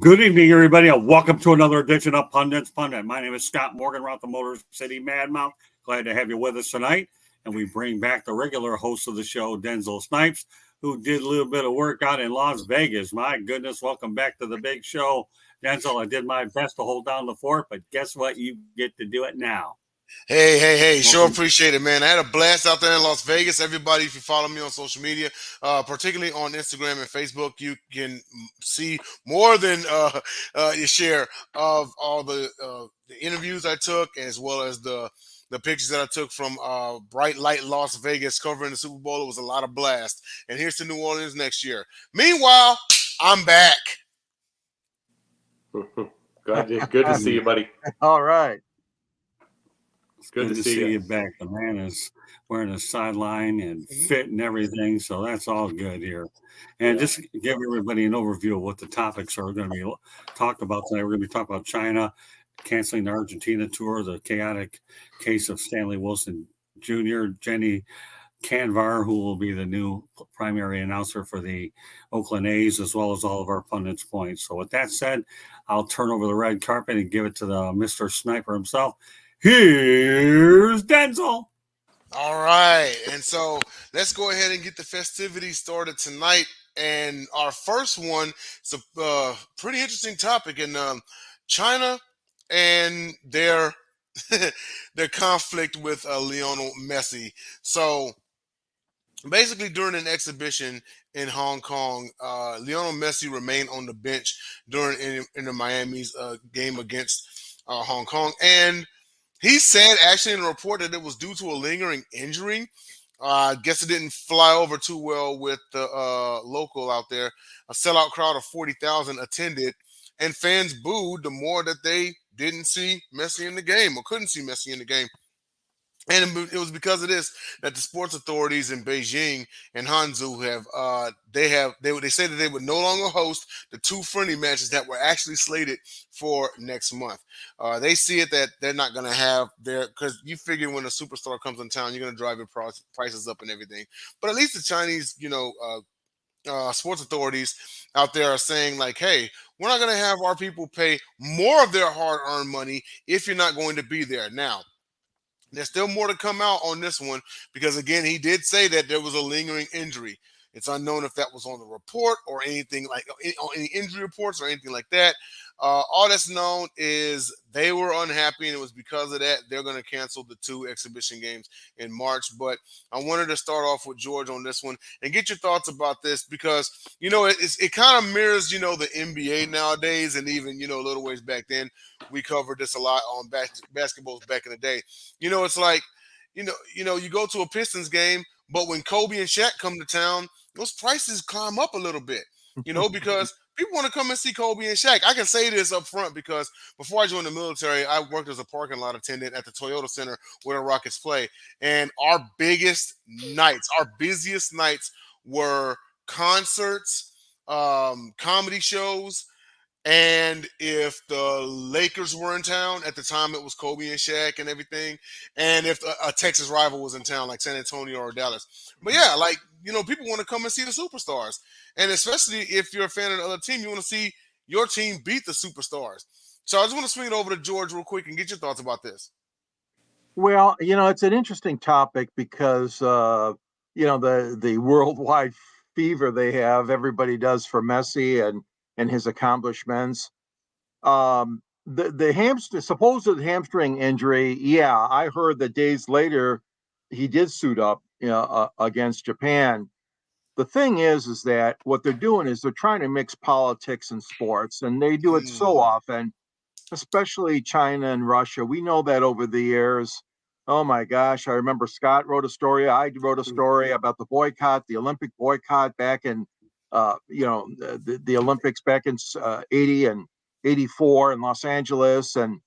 Good evening, everybody, and welcome to another edition of Pundits Pundit. My name is Scott Morgan, around the Motor City Madmouth. Glad to have you with us tonight. And we bring back the regular host of the show, Denzel Snipes, who did a little bit of work out in Las Vegas. My goodness, welcome back to the big show. Denzel, I did my best to hold down the fort, but guess what? You get to do it now. Hey. Sure Welcome. appreciate it, man. I had a blast out there in Las Vegas. Everybody, if you follow me on social media, particularly on Instagram and Facebook, you can see more than your share of all the interviews I took, as well as the pictures that I took from Bright Light Las Vegas covering the Super Bowl. It was a lot of blast. And here's to New Orleans next year. Meanwhile, I'm back. Good to see you, buddy. All right. It's good to see you back. The man is wearing a sideline and fit and everything, so that's all good here. And just give everybody an overview of what the topics are going to be talked about tonight. We're going to be talking about China canceling the Argentina tour, the chaotic case of Stanley Wilson Jr., Jenny Cavnar, who will be the new primary announcer for the Oakland A's, as well as all of our pundits' points. So with that said, I'll turn over the red carpet and give it to the Mr. Sniper himself. Here's Denzel. All right. And so let's go ahead and get the festivities started tonight. And our first one is a pretty interesting topic in China and their their conflict with Lionel Messi. So basically, during an exhibition in Hong Kong, Lionel Messi remained on the bench during in the Miami's game against Hong Kong. And he said, actually, in a report, that it was due to a lingering injury. I guess it didn't fly over too well with the local out there. A sellout crowd of 40,000 attended, and fans booed the more that they didn't see Messi in the game or couldn't see Messi in the game. And it was because of this that the sports authorities in Beijing and Hangzhou they say that they would no longer host the two friendly matches that were actually slated for next month. They see it that they're not going to have their, because you figure when a superstar comes in town, you're going to drive your prices up and everything. But at least the Chinese, sports authorities out there are saying like, hey, we're not going to have our people pay more of their hard-earned money if you're not going to be there. Now, there's still more to come out on this one because, again, he did say that there was a lingering injury. It's unknown if that was on the report or anything like on any injury reports or anything like that. All that's known is they were unhappy, and it was because of that they're going to cancel the two exhibition games in March. But I wanted to start off with George on this one and get your thoughts about this because, it kind of mirrors, the NBA nowadays, and even, a little ways back then. We covered this a lot on basketballs back in the day. It's like, you go to a Pistons game, but when Kobe and Shaq come to town, those prices climb up a little bit, because people want to come and see Kobe and Shaq. I can say this up front because before I joined the military, I worked as a parking lot attendant at the Toyota Center where the Rockets play. And our busiest nights were concerts, comedy shows, and if the Lakers were in town at the time, it was Kobe and Shaq and everything. And if a Texas rival was in town, like San Antonio or Dallas. But yeah, people want to come and see the superstars. And especially if you're a fan of the other team, you want to see your team beat the superstars. So I just want to swing it over to George real quick and get your thoughts about this. Well, it's an interesting topic because, the worldwide fever everybody does for Messi and his accomplishments. The supposed hamstring injury. Yeah, I heard that days later he did suit up, against Japan. The thing is that what they're doing is they're trying to mix politics and sports, and they do it so often, especially China and Russia. We know that over the years. Oh my gosh, I remember Scott wrote a story. I wrote a story about the boycott, the Olympic boycott back in, the Olympics back in 80 and 84 in Los Angeles. And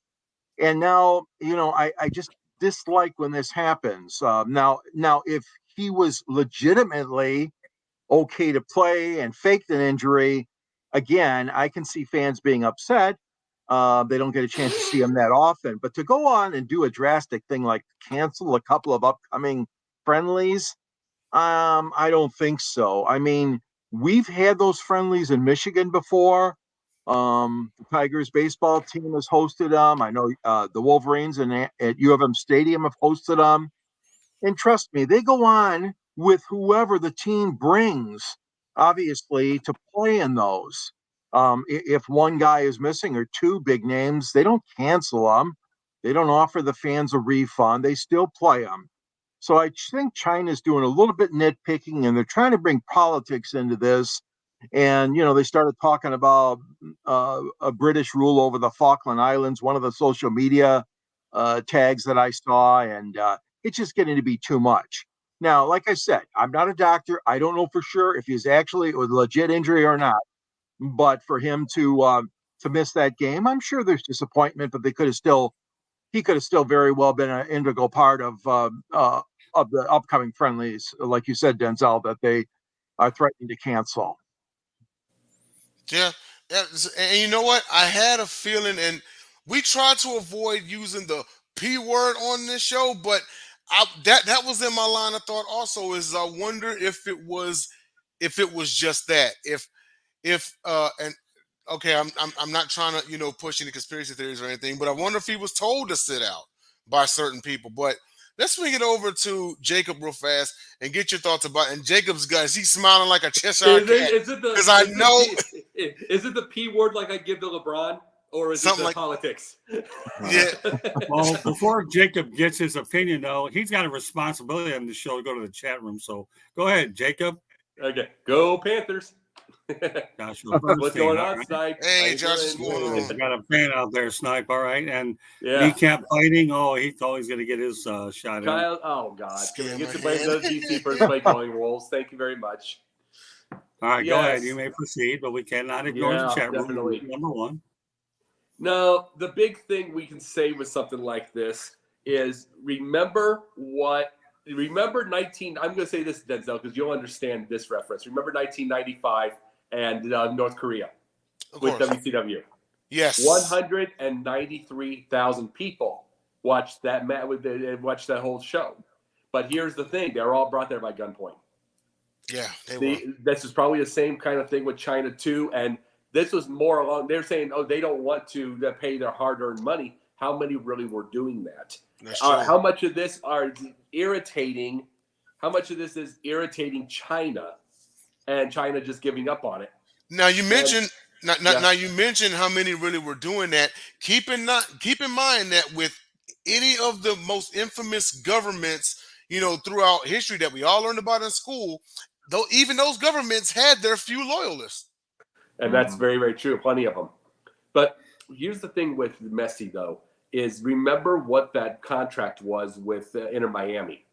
now, I just dislike when this happens. Now, if he was legitimately okay to play and faked an injury, again, I can see fans being upset. They don't get a chance to see him that often. But to go on and do a drastic thing like cancel a couple of upcoming friendlies, I don't think so. I mean, we've had those friendlies in Michigan before. The Tigers baseball team has hosted them. I know the Wolverines at U of M Stadium have hosted them. And trust me, they go on with whoever the team brings, obviously, to play in those. If one guy is missing or two big names, they don't cancel them. They don't offer the fans a refund. They still play them. So I think China's doing a little bit nitpicking, and they're trying to bring politics into this. And they started talking about a British rule over the Falkland Islands, one of the social media tags that I saw, and it's just getting to be too much. Now, like I said, I'm not a doctor. I don't know for sure if he's actually a legit injury or not. But for him to miss that game, I'm sure there's disappointment. But he could have still very well been an integral part of the upcoming friendlies, like you said, Denzel, that they are threatening to cancel. Yeah, and you know what? I had a feeling, and we tried to avoid using the P word on this show, but that was in my line of thought. Also, is I wonder if it was just that. If and okay, I'm not trying to push any conspiracy theories or anything, but I wonder if he was told to sit out by certain people. But let's swing it over to Jacob real fast and get your thoughts about it. And Jacob's guys, he's smiling like a Cheshire cat. Because I know. Is it the P word like I give to LeBron? Or is it the politics? Yeah. Well, before Jacob gets his opinion, though, he's got a responsibility on the show to go to the chat room. So go ahead, Jacob. Okay. Go Panthers. Josh, what's going on, Snipe? Hey, Josh, what's going on? I got a fan out there, Snipe. All right, and kneecap fighting. Oh, he's always going to get his shot. Kyle, oh God, can we get to blame the DC for his play calling rules? Thank you very much. All right, go ahead. You may proceed, but we cannot ignore the chat room. Number one. No, the big thing we can say with something like this is remember 19. I'm going to say this, Denzel, because you'll understand this reference. Remember 1995 and North Korea with WCW. Yes, 193,000 people watched that watched that whole show. But here's the thing: they're all brought there by gunpoint. Yeah, this is probably the same kind of thing with China too. And this was more along. They're saying, oh, they don't want to pay their hard-earned money. How many really were doing that? How much of this are irritating? How much of this is irritating China, and China just giving up on it? Now you mentioned now you mentioned how many really were doing that. Keep in mind that with any of the most infamous governments, throughout history that we all learned about in school, though even those governments had their few loyalists. And that's very, very true. Plenty of them. But here's the thing with Messi, though, is remember what that contract was with Inter Miami.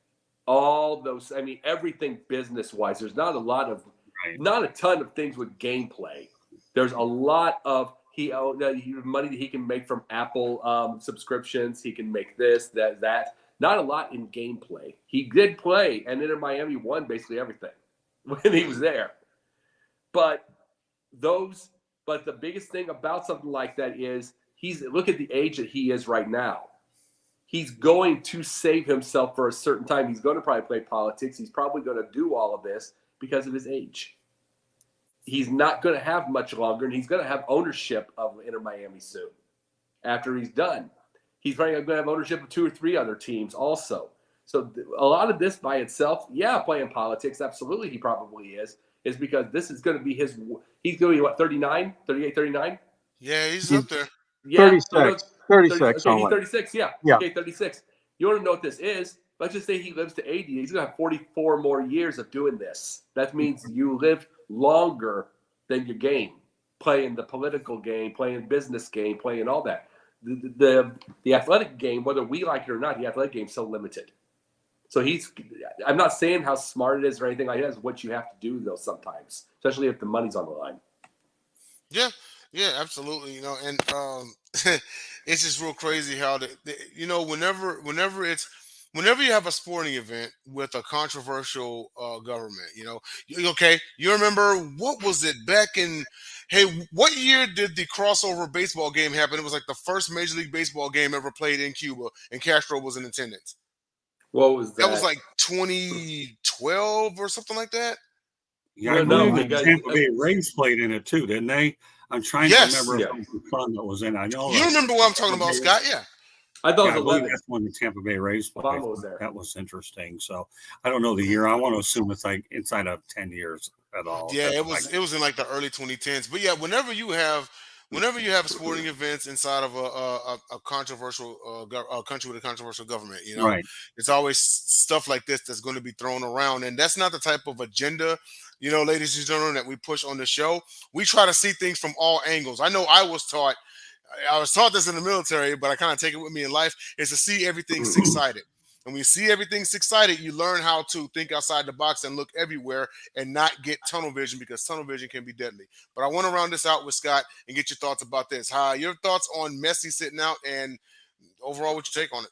All those, everything business-wise. There's not a ton of things with gameplay. There's a lot of money that he can make from Apple subscriptions. He can make this, that. Not a lot in gameplay. He did play, and Inter Miami won basically everything when he was there. But the biggest thing about something like that is look at the age that he is right now. He's going to save himself for a certain time. He's going to probably play politics. He's probably going to do all of this because of his age. He's not going to have much longer, and he's going to have ownership of Inter Miami soon. After he's done, he's probably going to have ownership of 2 or 3 other teams also. So a lot of this by itself, playing politics, absolutely he probably is because this is going to be he's going to be, 39, 38, 39? Yeah, he's up there. Yeah, 36. 36. Okay, he's 36, yeah. Okay, 36. You want to know what this is? Let's just say he lives to 80. He's going to have 44 more years of doing this. That means you live longer than your game, playing the political game, playing business game, playing all that. The athletic game, whether we like it or not, the athletic game is so limited. So I'm not saying how smart it is or anything like that. It's what you have to do, though, sometimes, especially if the money's on the line. Yeah, absolutely. And it's just real crazy how whenever you have a sporting event with a controversial government, you remember what was it back in? Hey, what year did the crossover baseball game happen? It was like the first Major League Baseball game ever played in Cuba, and Castro was in attendance. What was that? That was like 2012 or something like that. Yeah, I believe the Tampa Bay Rays played in it too, didn't they? I'm trying to remember if it was the son that was in. I know you remember what I'm talking about, Scott? Yeah. I thought I it was believe 11. that's when the Tampa Bay Rays played. Obama was there. That was interesting. So I don't know the year. I want to assume it's like inside of 10 years at all. Yeah, That's it was in like the early 2010s. But yeah, whenever you have sporting events inside of a controversial country with a controversial government, you know, right. it's always stuff like this that's going to be thrown around, and that's not the type of agenda, you know, ladies and gentlemen, that we push on the show. We try to see things from all angles. I know I was taught this in the military, but I kind of take it with me in life, is to see everything six-sided. And when you see everything six-sided, you learn how to think outside the box and look everywhere and not get tunnel vision, because tunnel vision can be deadly. But I want to round this out with Scott and get your thoughts about this. Your thoughts on Messi sitting out, and overall, what you take on it?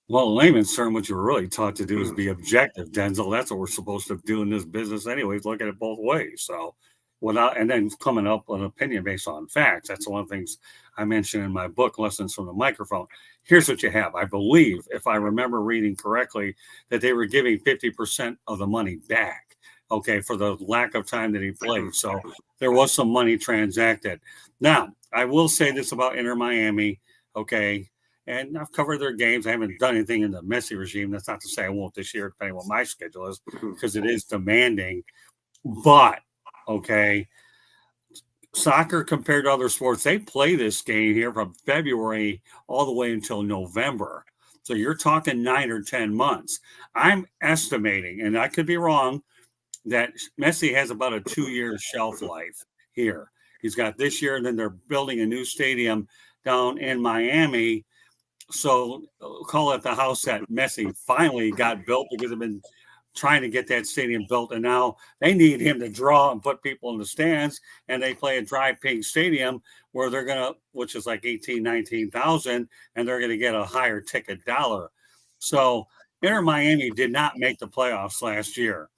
Well, in layman's term, what you were really taught to do is be objective, Denzel. That's what we're supposed to do in this business, anyways. Look at it both ways. So, and then coming up with an opinion based on facts. That's one of the things I mentioned in my book, Lessons from the Microphone. Here's what you have. I believe, if I remember reading correctly, that they were giving 50% of the money back, okay, for the lack of time that he played. So there was some money transacted. Now, I will say this about Inter Miami, okay, and I've covered their games. I haven't done anything in the Messi regime. That's not to say I won't this year, depending on what my schedule is, because it is demanding. But, okay, soccer compared to other sports, they play this game here from February all the way until November. So you're talking 9 or 10 months. I'm estimating, and I could be wrong, that Messi has about a 2-year shelf life here. He's got this year, and then they're building a new stadium down in Miami. So call it the house that Messi finally got built, because they've been trying to get that stadium built, and now they need him to draw and put people in the stands, and they play a dry pink stadium where they're going to, which is like 19,000, and they're going to get a higher ticket dollar. So Inter Miami did not make the playoffs last year.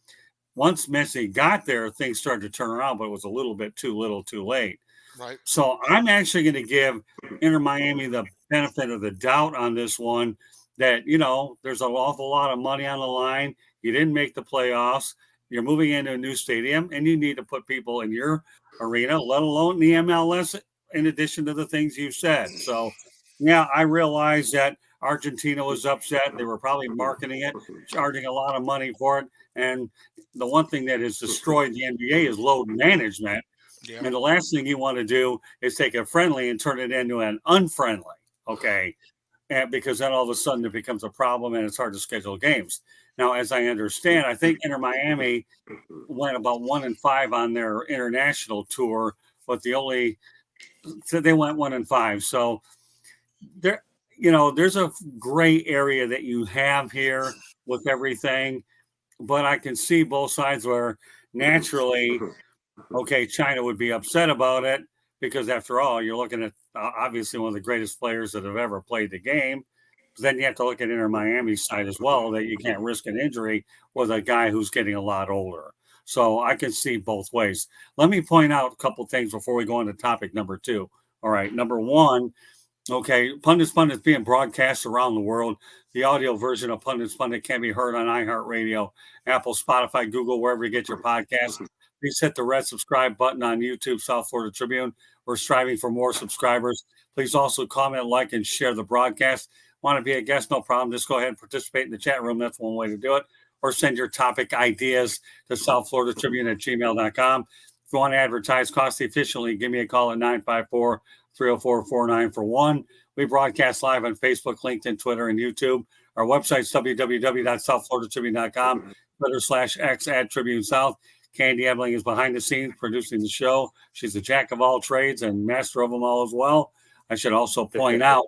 Once Messi got there, things started to turn around, but it was a little bit too little too late. Right. So I'm actually going to give Inter Miami the benefit of the doubt on this one, that, you know, there's an awful lot of money on the line. You didn't make the playoffs. You're moving into a new stadium, and you need to put people in your arena, let alone the MLS, in addition to the things you said. So, yeah, I realize that Argentina was upset. They were probably marketing it, charging a lot of money for it. And the one thing that has destroyed the NBA is load management. Yeah. And the last thing you want to do is take a friendly and turn it into an unfriendly, okay? And because then all of a sudden it becomes a problem and it's hard to schedule games. Now, as I understand, I think Inter Miami went about 1-5 on their international tour, but they went 1-5. So there, you know, there's a gray area that you have here with everything, but I can see both sides where naturally, okay, China would be upset about it, because after all, you're looking at obviously one of the greatest players that have ever played the game. But then you have to look at Inter Miami's side as well, that you can't risk an injury with a guy who's getting a lot older. So I can see both ways. Let me point out a couple things before we go on to topic number 2. All right, number 1, okay, Pundits being broadcast around the world. The audio version of Pundit can be heard on iHeartRadio, Apple, Spotify, Google, wherever you get your podcasts. Please hit the red subscribe button on YouTube, South Florida Tribune. We're striving for more subscribers. Please also comment, like, and share the broadcast. Want to be a guest? No problem. Just go ahead and participate in the chat room. That's one way to do it. Or send your topic ideas to southfloridatribune@gmail.com. If you want to advertise cost efficiently, give me a call at 954-304-4941. We broadcast live on Facebook, LinkedIn, Twitter, and YouTube. Our website's www.southfloridatribune.com, Twitter/X @Tribune South. Candy Ebling is behind the scenes producing the show. She's a jack of all trades and master of them all as well. I should also point out,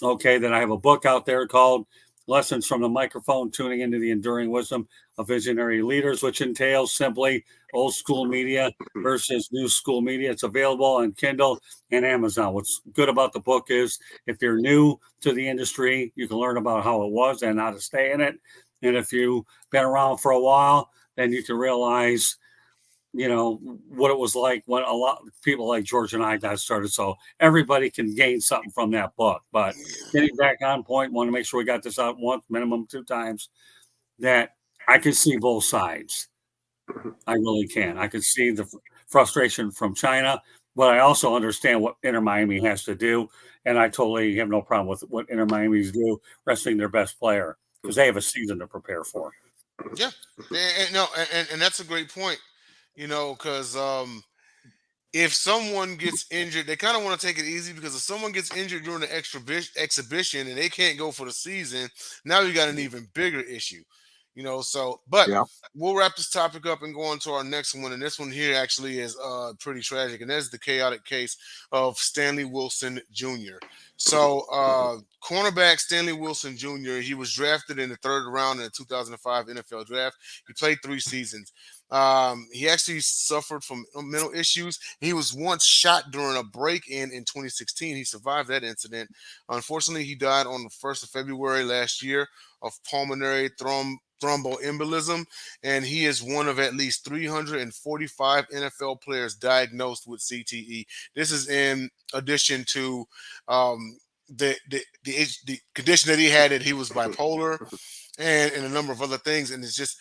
okay, that I have a book out there called Lessons from the Microphone, Tuning into the Enduring Wisdom of Visionary Leaders, which entails simply old school media versus new school media. It's available on Kindle and Amazon. What's good about the book is if you're new to the industry, you can learn about how it was and how to stay in it. And if you've been around for a while, then you can realize, you know, what it was like when a lot of people like George and I got started. So everybody can gain something from that book. But getting back on point, want to make sure we got this out once, minimum 2 times, that I can see both sides. I really can. I can see the frustration from China. But I also understand what Inter Miami has to do, and I totally have no problem with what Inter Miami's do, resting their best player because they have a season to prepare for. Yeah, no, and that's a great point. Because if someone gets injured, they kind of want to take it easy because if someone gets injured during the exhibition and they can't go for the season, now you got an even bigger issue. But Yeah. we'll wrap this topic up and go on to our next one. And this one here actually is pretty tragic, and that's the chaotic case of Stanley Wilson Jr. So, cornerback Stanley Wilson Jr., he was drafted in the third round in the 2005 NFL draft. He played 3 seasons. He actually suffered from mental issues. He was once shot during a break-in 2016. He survived that incident. Unfortunately, he died on the 1st of February last year of pulmonary thromboembolism, and he is one of at least 345 NFL players diagnosed with CTE. This is in addition to the condition that he had, that he was bipolar, and a number of other things. And it's just,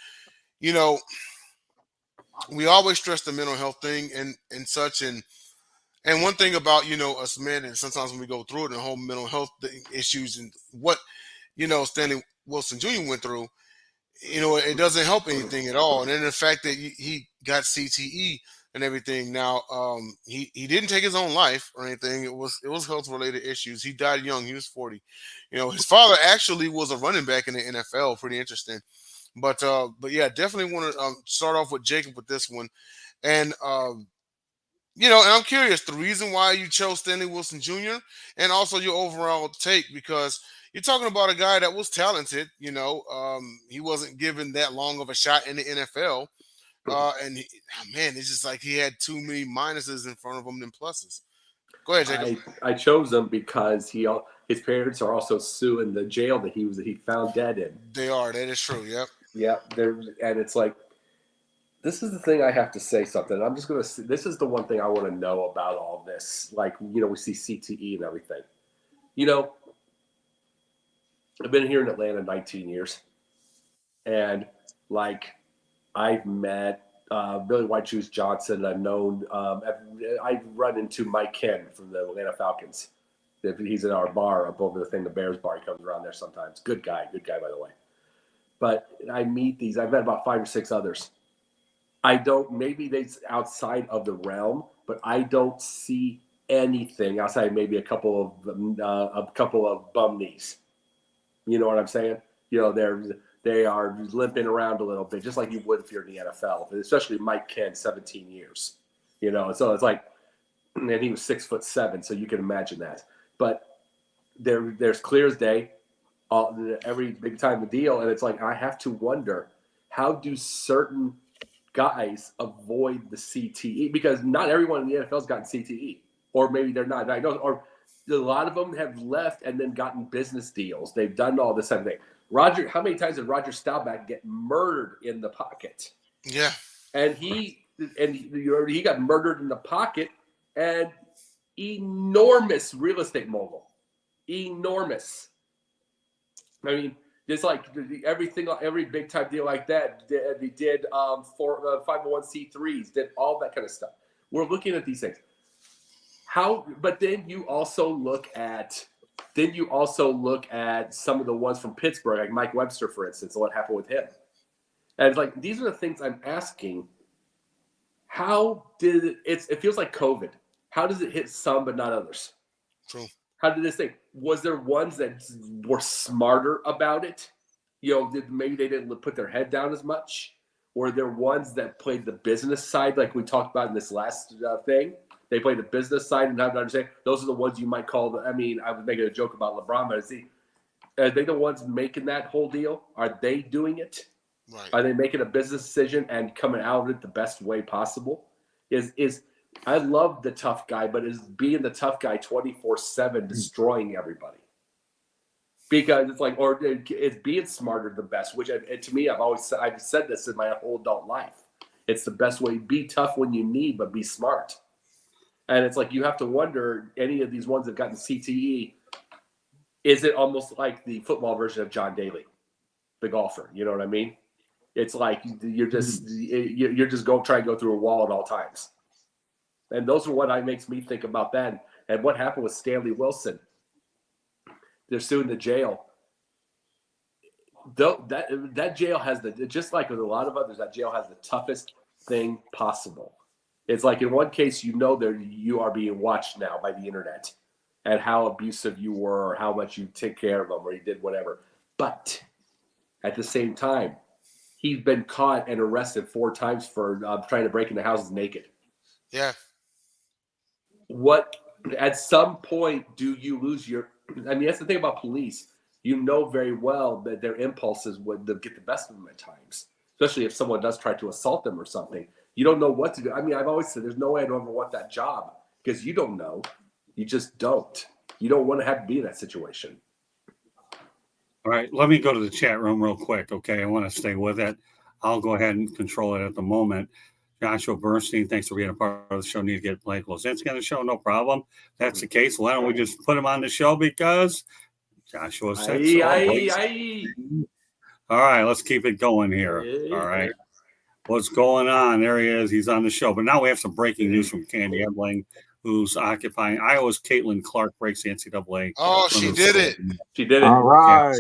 we always stress the mental health thing and such. And one thing about, us men, and sometimes when we go through it, the whole mental health issues and what, Stanley Wilson Jr. went through, it doesn't help anything at all. And then the fact that he got CTE and everything. Now, he didn't take his own life or anything. It was health related issues. He died young. He was 40. His father actually was a running back in the NFL. Pretty interesting. But yeah, definitely want to start off with Jacob with this one. And and I'm curious the reason why you chose Stanley Wilson Jr. and also your overall take, because you're talking about a guy that was talented. He wasn't given that long of a shot in the NFL, and man, it's just like he had too many minuses in front of him than pluses. Go ahead, Jacob. I chose him because his parents are also suing the jail that he found dead in. They are. That is true. Yep. Yeah, and it's like, this is the thing I have to say something. I'm just going to. This is the one thing I want to know about all this. Like, we see CTE and everything. I've been here in Atlanta 19 years, and like, I've met Billy White Shoes Johnson. I've known. I've run into Mike Ken from the Atlanta Falcons. He's in our bar up over the Bears bar. He comes around there sometimes. Good guy, by the way. But I've met about 5 or 6 others. Maybe they're outside of the realm, but I don't see anything outside maybe a couple of bum knees. You know what I'm saying? They are limping around a little bit, just like you would if you're in the NFL, especially Mike Ken, 17 years. So it's like, and he was 6'7", so you can imagine that. But there's clear as day, every big time the deal, and it's like, I have to wonder, how do certain guys avoid the CTE? Because not everyone in the NFL's gotten CTE, or maybe they're not diagnosed, or a lot of them have left and then gotten business deals. They've done all this type of thing. How many times did Roger Staubach get murdered in the pocket? Yeah. And he got murdered in the pocket, and enormous real estate mogul. Enormous. I mean, it's like every big time deal like that. They did 501c3s, did all that kind of stuff. We're looking at these things. But then you also look at some of the ones from Pittsburgh, like Mike Webster, for instance, and what happened with him. And it's like, these are the things I'm asking. How did it feels like COVID. How does it hit some but not others? True. How did this thing? Was there ones that were smarter about it? Maybe they didn't put their head down as much? Or there ones that played the business side, like we talked about in this last thing? They played the business side and have to understand. Those are the ones you might call I was making a joke about LeBron, but are they the ones making that whole deal? Are they doing it? Right. Are they making a business decision and coming out of it the best way possible? I love the tough guy, but is being the tough guy 24/7 destroying everybody? Because it's like, or it's being smarter the best, which to me, I've said this in my whole adult life. It's the best way. Be tough when you need, but be smart. And it's like, you have to wonder, any of these ones that have gotten CTE, is it almost like the football version of John Daly, the golfer? You know what I mean? It's like you're just going trying to go through a wall at all times. And those are what makes me think about that. And what happened with Stanley Wilson. They're suing the jail. That jail has just like with a lot of others, that jail has the toughest thing possible. It's like in one case, that you are being watched now by the internet and how abusive you were or how much you took care of them or you did whatever. But at the same time, he's been caught and arrested 4 times for trying to break into houses naked. Yeah. What, at some point, do you lose that's the thing about police. You know very well that their impulses would get the best of them at times, especially if someone does try to assault them or something. You don't know what to do. I mean, I've always said there's no way I'd ever want that job because you don't know. You just don't. You don't want to have to be in that situation. All right, let me go to the chat room real quick, okay? I want to stay with it. I'll go ahead and control it at the moment. Joshua Bernstein, thanks for being a part of the show. Need to get Blake Lozinski on the show, no problem. If that's the case, why don't we just put him on the show because Joshua said so. All right, let's keep it going here. All right. What's going on? There he is. He's on the show. But now we have some breaking news from Candy Ebling, who's occupying Iowa's Caitlin Clark breaks the NCAA. Oh, she did it. She did it. All right.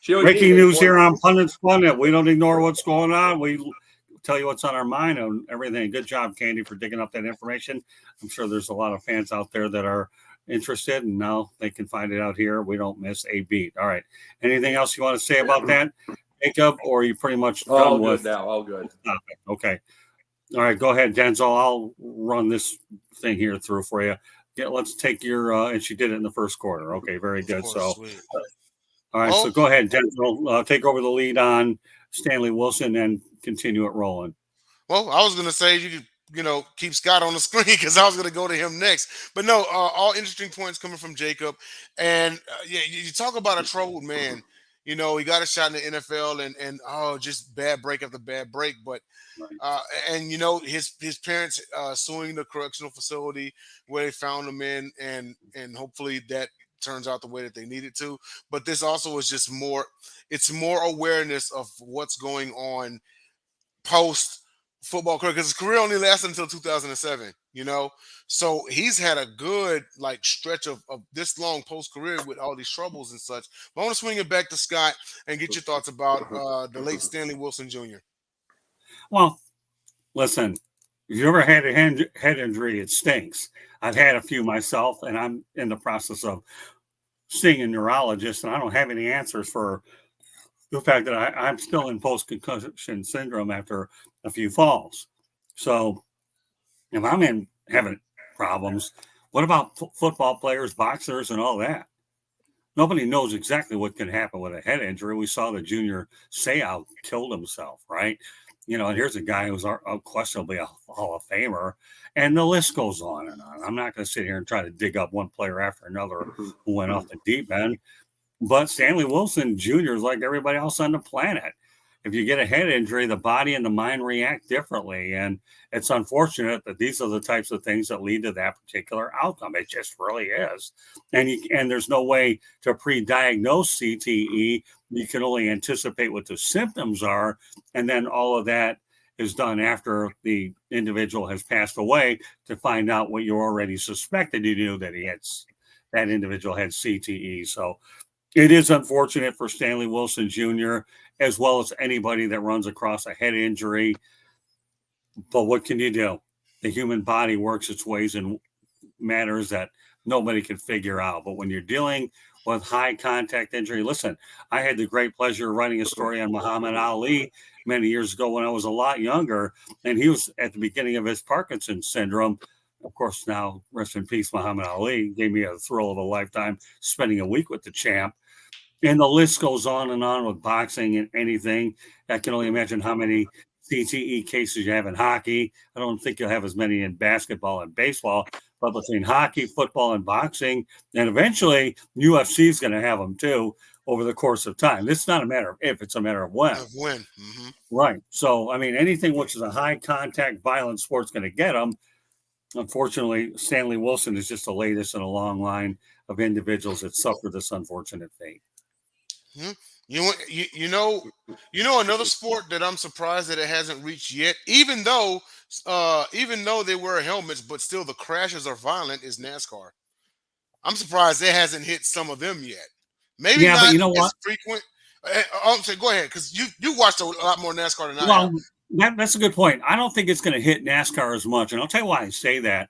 Yeah. Breaking news here on Pundits Pundit. We don't ignore what's going on. We tell you what's on our mind and everything. Good job, Candy, for digging up that information. I'm sure there's a lot of fans out there that are interested, and now they can find it out here. We don't miss a beat. All right. Anything else you want to say about that, Jacob, or are you pretty much done with now? All good. Okay. All right. Go ahead, Denzel. I'll run this thing here through for you. Yeah, let's take your and she did it in the first quarter. Okay, very good. So, all right. So go ahead, Denzel. Take over the lead on Stanley Wilson and continue it rolling. Well, I was going to say you could, keep Scott on the screen because I was going to go to him next. But no, all interesting points coming from Jacob. And you talk about a troubled man. He got a shot in the NFL and just bad break after bad break. But his parents suing the correctional facility where they found him in, and hopefully that turns out the way that they need it to. But this also is just more. It's more awareness of what's going on post football career because his career only lasted until 2007. So he's had a good stretch of this long post career with all these troubles and such. But I want to swing it back to Scott and get your thoughts about the late Stanley Wilson Jr. Well, listen, if you ever had a head injury, it stinks. I've had a few myself, and I'm in the process of seeing a neurologist, and I don't have any answers for the fact that I'm still in post-concussion syndrome after a few falls. So if I'm having problems, what about football players, boxers, and all that? Nobody knows exactly what can happen with a head injury. We saw the Junior Seau killed himself, right? And here's a guy who's unquestionably a Hall of Famer, and the list goes on and on. I'm not going to sit here and try to dig up one player after another who went off the deep end. But Stanley Wilson Jr. is like everybody else on the planet. If you get a head injury, the body and the mind react differently. And it's unfortunate that these are the types of things that lead to that particular outcome. It just really is. And there's no way to pre-diagnose CTE. You can only anticipate what the symptoms are. And then all of that is done after the individual has passed away to find out what you already suspected. You knew that that individual had CTE. So it is unfortunate for Stanley Wilson Jr., as well as anybody that runs across a head injury. But what can you do? The human body works its ways in matters that nobody can figure out. But when you're dealing with high contact injury, listen, I had the great pleasure of writing a story on Muhammad Ali many years ago when I was a lot younger, and he was at the beginning of his Parkinson's syndrome. Of course, now, rest in peace, Muhammad Ali gave me a thrill of a lifetime spending a week with the champ. And the list goes on and on with boxing and anything. I can only imagine how many CTE cases you have in hockey. I don't think you'll have as many in basketball and baseball, but between hockey, football, and boxing, and eventually UFC is going to have them too over the course of time. It's not a matter of if, it's a matter of when. Mm-hmm. Right. So, anything which is a high contact, violent sport's going to get them. Unfortunately, Stanley Wilson is just the latest in a long line of individuals that suffer this unfortunate fate. Hmm. You know another sport that I'm surprised that it hasn't reached yet, even though they wear helmets, but still the crashes are violent, is NASCAR. I'm surprised it hasn't hit some of them yet. Maybe Yeah, but not you know as what? frequent. So go ahead, because you watched a lot more NASCAR than I have. Well, that's a good point. I don't think it's going to hit NASCAR as much, and I'll tell you why I say that.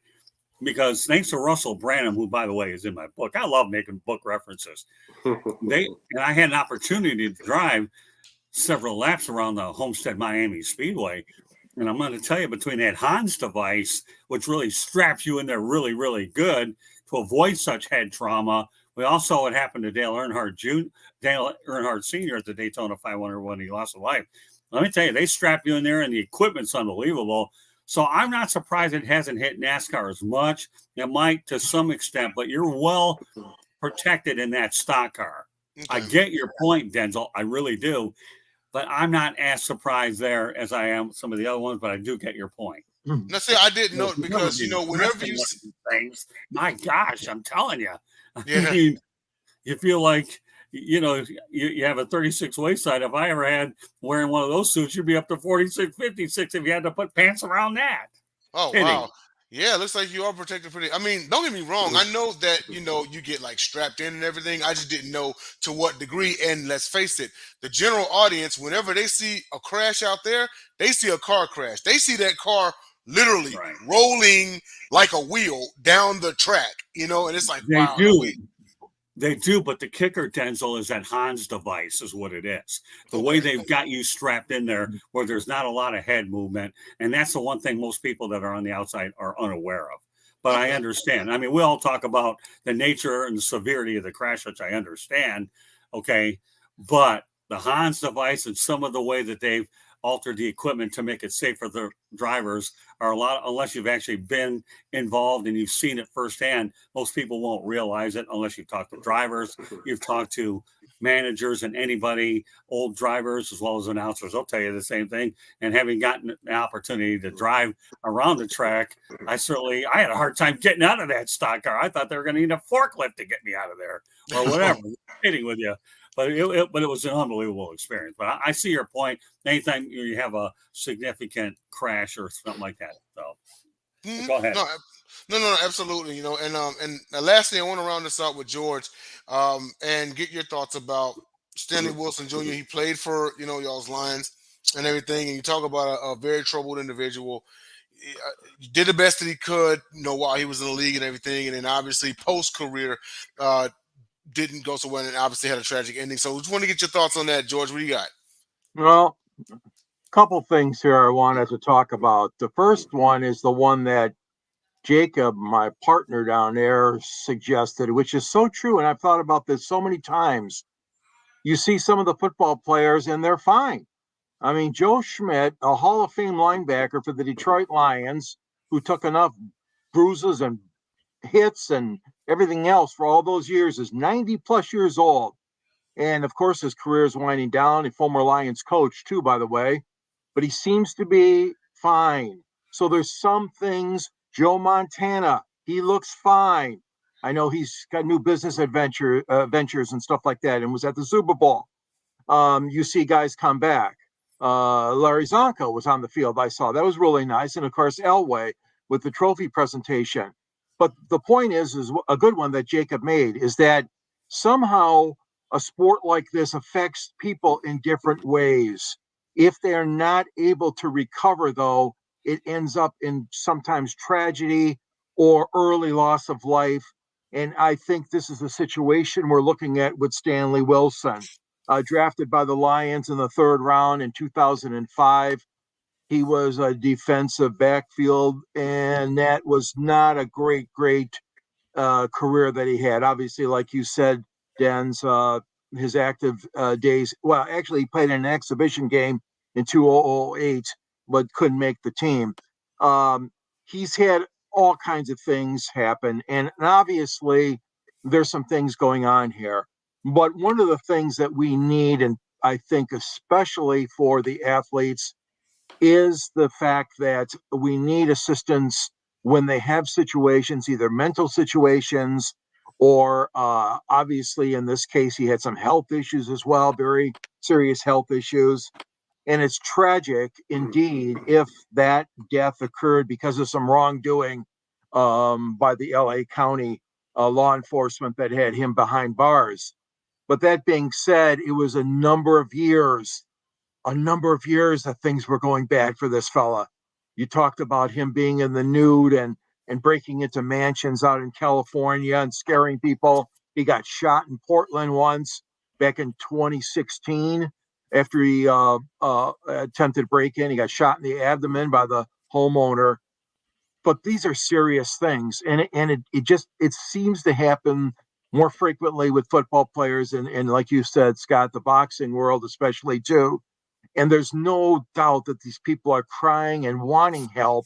Because thanks to Russell Branham, who by the way is in my book, I love making book references. And I had an opportunity to drive several laps around the Homestead Miami Speedway. And I'm going to tell you, between that Hans device, which really straps you in there really, really good to avoid such head trauma. We also saw what happened to Dale Earnhardt Sr. at the Daytona 500 when he lost his life. Let me tell you, they strap you in there, and the equipment's unbelievable. So I'm not surprised it hasn't hit NASCAR as much. It might to some extent, but you're well protected in that stock car. I Okay. get your point, Denzel. I really do. But I'm not as surprised there as I am some of the other ones, but I do get your point. Now, see, I didn't know it You never because be whenever interested you, in these things. My gosh, I'm telling you. I yeah. mean, you feel like you have a 36 waist-side. If I ever had wearing one of those suits, you'd be up to 46, 56 if you had to put pants around that. Oh Kidding. wow. Yeah, looks like you are protected pretty. I mean, don't get me wrong. I know that you get like strapped in and everything. I just didn't know to what degree. And let's face it, the general audience, whenever they see a crash out there, they see a car crash. They see that car literally Right. rolling like a wheel down the track. And it's like, They wow, no do. wait. They do, but the kicker, Denzel, is that Hans device is what it is. The way Okay. they've got you strapped in there where there's not a lot of head movement. And that's the one thing most people that are on the outside are unaware of. But I Okay. understand. I mean, we all talk about the nature and the severity of the crash, which I understand. Okay. But the Hans device and some of the way that they've altered the equipment to make it safe for the drivers are a lot, unless you've actually been involved and you've seen it firsthand. Most people won't realize it unless you've talked to drivers, you've talked to managers, and anybody, old drivers as well as announcers, they'll tell you the same thing. And having gotten the opportunity to drive around the track, I had a hard time getting out of that stock car. I thought they were going to need a forklift to get me out of there or whatever. I'm kidding with you. But it was an unbelievable experience. But I see your point. Anytime you have a significant crash or something like that. So go ahead. No, absolutely. And the last thing I want to round this out with George, and get your thoughts about Stanley Wilson Jr. He played for y'all's Lions and everything, and you talk about a very troubled individual. He did the best that he could, while he was in the league and everything, and then obviously post career didn't go so well, and obviously had a tragic ending. So, just want to get your thoughts on that, George. What do you got? Well, a couple things here I wanted to talk about. The first one is the one that Jacob, my partner down there, suggested, which is so true. And I've thought about this so many times. You see some of the football players and they're fine. I mean, Joe Schmidt, a Hall of Fame linebacker for the Detroit Lions, who took enough bruises and hits and everything else for all those years, is 90 plus years old. And of course, his career is winding down. A former Lions coach, too, by the way. But he seems to be fine. So there's some things. Joe Montana, he looks fine. I know he's got new business ventures and stuff like that, and was at the Super Bowl. You see guys come back. Larry Zonko was on the field. I saw that was really nice, and of course Elway with the trophy presentation. But the point is a good one that Jacob made is that somehow a sport like this affects people in different ways. If they're not able to recover, though, it ends up in sometimes tragedy or early loss of life. And I think this is the situation we're looking at with Stanley Wilson. Drafted by the Lions in the third round in 2005. He was a defensive backfield, and that was not a great career that he had. Obviously, like you said, Dan's his active days. Well, actually, he played in an exhibition game in 2008, but couldn't make the team. He's had all kinds of things happen, and obviously, there's some things going on here. But one of the things that we need, and I think especially for the athletes, is the fact that we need assistance when they have situations, either mental situations or obviously in this case, he had some health issues as well, very serious health issues. And it's tragic indeed if that death occurred because of some wrongdoing by the LA County law enforcement that had him behind bars. But that being said, it was a number of years that things were going bad for this fella. You talked about him being in the nude and breaking into mansions out in California and scaring people. He got shot in Portland once back in 2016 after he attempted break-in. He got shot in the abdomen by the homeowner. But these are serious things, and it seems to happen more frequently with football players, and like you said, Scott, the boxing world especially too. And there's no doubt that these people are crying and wanting help.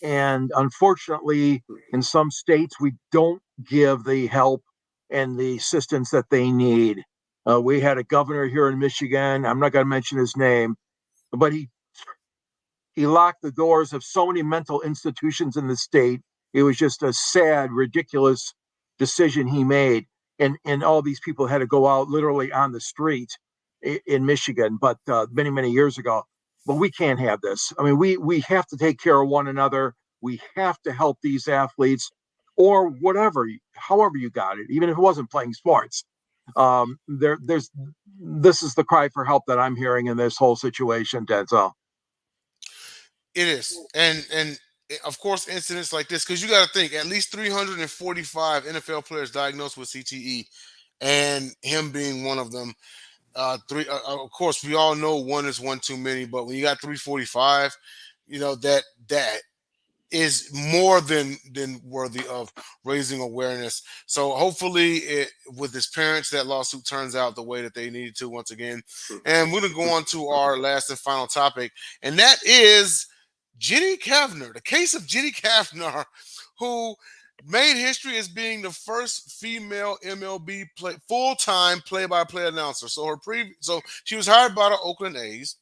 And unfortunately, in some states, we don't give the help and the assistance that they need. We had a governor here in Michigan. I'm not going to mention his name, but he locked the doors of so many mental institutions in the state. It was just a sad, ridiculous decision he made. And all these people had to go out literally on the street in Michigan, but many, many years ago. But we can't have this. I mean, we have to take care of one another. We have to help these athletes or whatever, however you got it, even if it wasn't playing sports. This is the cry for help that I'm hearing in this whole situation, Denzel. It is, and of course, incidents like this, because you got to think at least 345 NFL players diagnosed with CTE, and him being one of them. Of course, we all know one is one too many, but when you got 345, that is more than worthy of raising awareness. So hopefully, with his parents, that lawsuit turns out the way that they needed to once again. And we're gonna go on to our last and final topic, and that is Jenny Cavnar, the case of Jenny Cavnar, who made history as being the first female MLB full-time play-by-play announcer. So so she was hired by the Oakland A's,